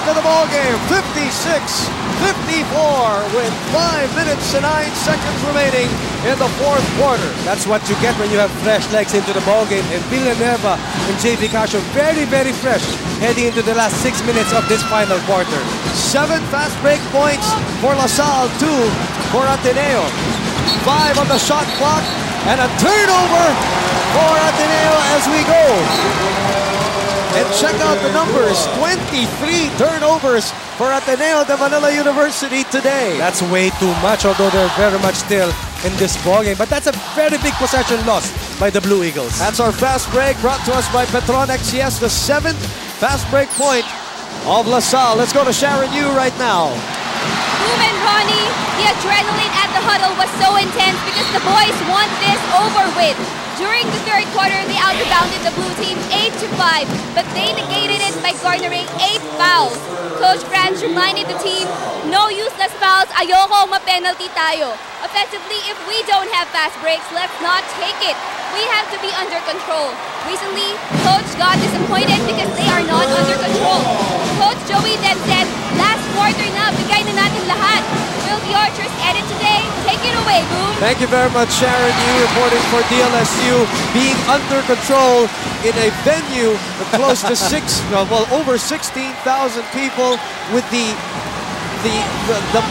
to the ball game. 56-54 with 5 minutes and 9 seconds remaining in the fourth quarter. That's what you get when you have fresh legs into the ball game. And Villanueva and JV Casio very, very fresh heading into the last 6 minutes of this final quarter. 7 fast break points for LaSalle, 2 for Ateneo. 5 on the shot clock and a turnover for Ateneo as we go. And check out the numbers, 23 turnovers for Ateneo de Manila University today. That's way too much, although they're very much still in this ballgame. But that's a very big possession lost by the Blue Eagles. That's our fast break brought to us by Petronex. Yes, the 7th fast break point of LaSalle. Let's go to Sharon Yu right now. Boom and Ronnie, the adrenaline at the huddle was so intense because the boys want this over with. During the third quarter, they out-rebounded the blue team 8-5, but they negated it by garnering 8 fouls. Coach Franz reminded the team, no useless fouls, ayoko ma-penalty tayo. Effectively, if we don't have fast breaks, let's not take it. We have to be under control. Recently, Coach got disappointed because they are not under control. Coach Joey then said, last quarter na, bigay na natin lahat. Will the Archers end it today? Take it away, Boom. Thank you very much, Sharon Yu, reporting for DLSU, being under control in a venue of close to over 16,000 people with the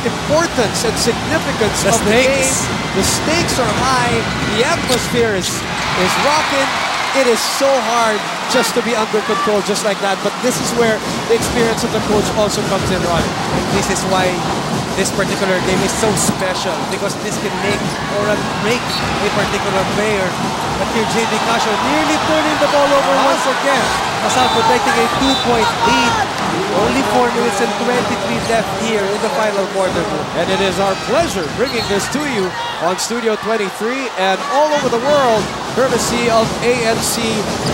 importance and significance of the game. The stakes are high. The atmosphere is rocking. It is so hard just to be under control just like that. But this is where the experience of the coach also comes in, Ron. This is why this particular game is so special, because this can make or break a particular player. But here, JV Casio nearly turning the ball over once again. LaSalle protecting a 2-point lead. Only 4 minutes and 23 left here in the final quarter. And it is our pleasure bringing this to you on Studio 23 and all over the world, courtesy of ANC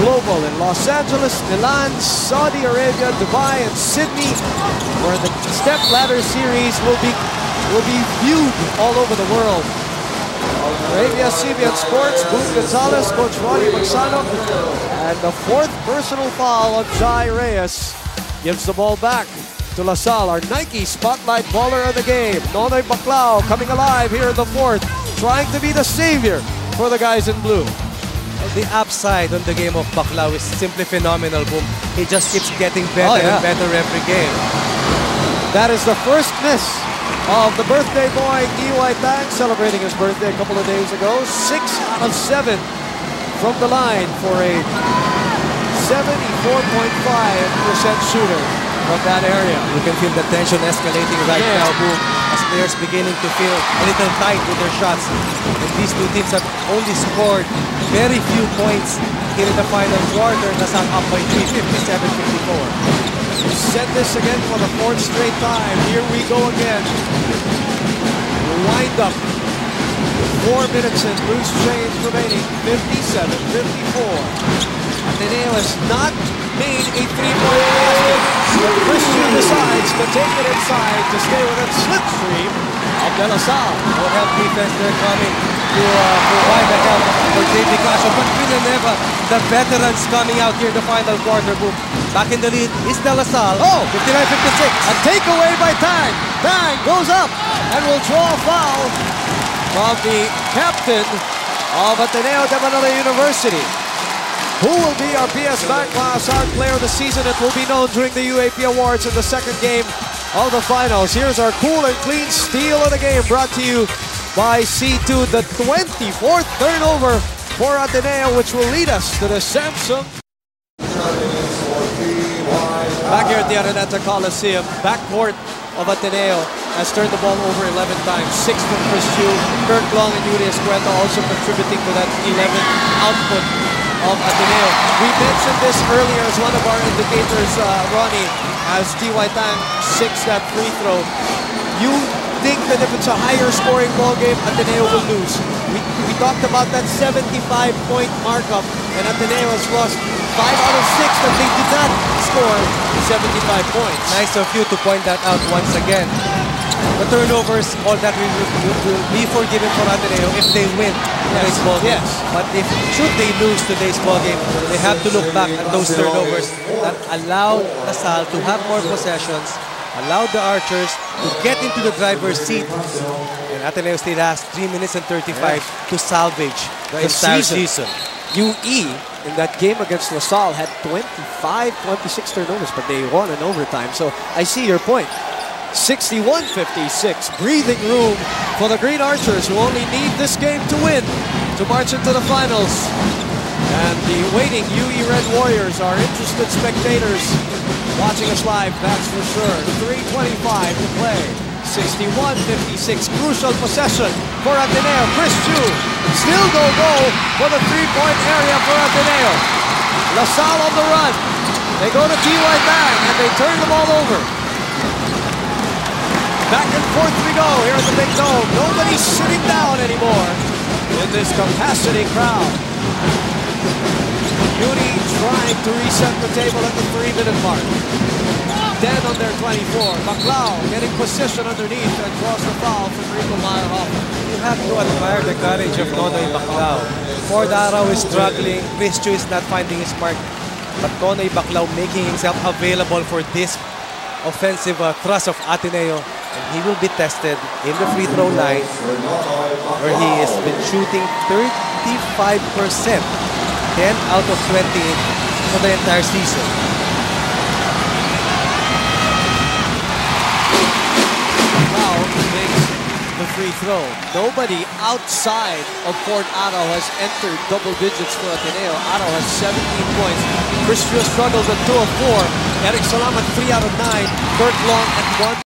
Global in Los Angeles, Milan, Saudi Arabia, Dubai, and Sydney, where the Step Ladder Series will be viewed all over the world. Arabia CBN Sports, Boom Gonzalez, Coach Ronnie Magsano, and the 4th personal foul of Jai Reyes gives the ball back to LaSalle, our Nike Spotlight Baller of the game. Nonoy Baclao coming alive here in the 4th, trying to be the savior for the guys in blue. The upside on the game of Baclao is simply phenomenal, Boom. He just keeps getting better and better every game. That is the first miss of the birthday boy, T.Y. Tang, celebrating his birthday a couple of days ago. 6 out of 7 from the line for a 74.5% shooter from that area. You can feel the tension escalating right now, Boom, as players beginning to feel a little tight with their shots. And these two teams have only scored very few points here in the final quarter. LaSalle up by 3, 57-54. We set this again for the 4th straight time. Here we go again. Wind up. 4 minutes and loose change remaining. 57-54. Ateneo has not made a 3-point basket. But Christian decides to take it inside to stay within slipstream of De La Salle. No help defense there coming to provide the help for JV Casio. But Villanueva, the veterans coming out here in the final quarter. Boom. Back in the lead is De La Salle. 59-56. A takeaway by Tang. Tang goes up and will draw a foul from the captain of Ateneo de Manila University. Who will be our PS Bank Class Art Player of the Season? It will be known during the UAAP Awards in the 2nd game of the finals. Here's our cool and clean steal of the game, brought to you by C2. The 24th turnover for Ateneo, which will lead us to the Samsung. Back here at the Araneta Coliseum, backcourt of Ateneo has turned the ball over 11 times. 6 from Chris Chu, Kirk Long and Yuri Escueta also contributing to that 11 output of Ateneo. We mentioned this earlier as one of our indicators, Ronnie, as T.Y. Tang sinks that free throw. You think that if it's a higher scoring ball game, Ateneo will lose. We talked about that 75-point markup, and Ateneo has lost 5 out of 6 that they did not score 75 points. Nice of you to point that out once again. the turnovers, all that will be forgiven for Ateneo if they win today's ball game. Yes. But should they lose today's ball game, they have to look back at those turnovers that allowed LaSalle to have more possessions, allowed the Archers to get into the driver's seat, and Ateneo State has 3 minutes and 35 to salvage the entire season. UE in that game against LaSalle had 25, 26 turnovers, but they won in overtime. So I see your point. 61-56, breathing room for the Green Archers, who only need this game to win to march into the finals. And the waiting UE Red Warriors are interested spectators watching us live, that's for sure. 3:25 to play. 61-56, crucial possession for Ateneo. Chris Chu, still go for the three-point area for Ateneo. LaSalle on the run. They go to T.Y. Bang and they turn the ball over. Back and forth we go here at the Big Dome. Nobody's sitting down anymore in this capacity crowd. Uni trying to reset the table at the 3-minute mark. 10 on their 24. Baclao getting position underneath and draws the foul from Rico Meyerhofer. You have to admire the courage of Nonoy Baclao. Ford Arao is struggling. Chris Chu is not finding his mark. But Nonoy Baclao making himself available for this offensive thrust of Ateneo. And he will be tested in the free throw line, where he has been shooting 35%, 10 out of 20 for the entire season. Baclao makes the free throw. Nobody outside of Fort Arao has entered double digits for Ateneo. Arao has 17 points. Chris Chu struggles at 2 of 4. Eric Salam at 3 out of 9. Kurt Long at 1.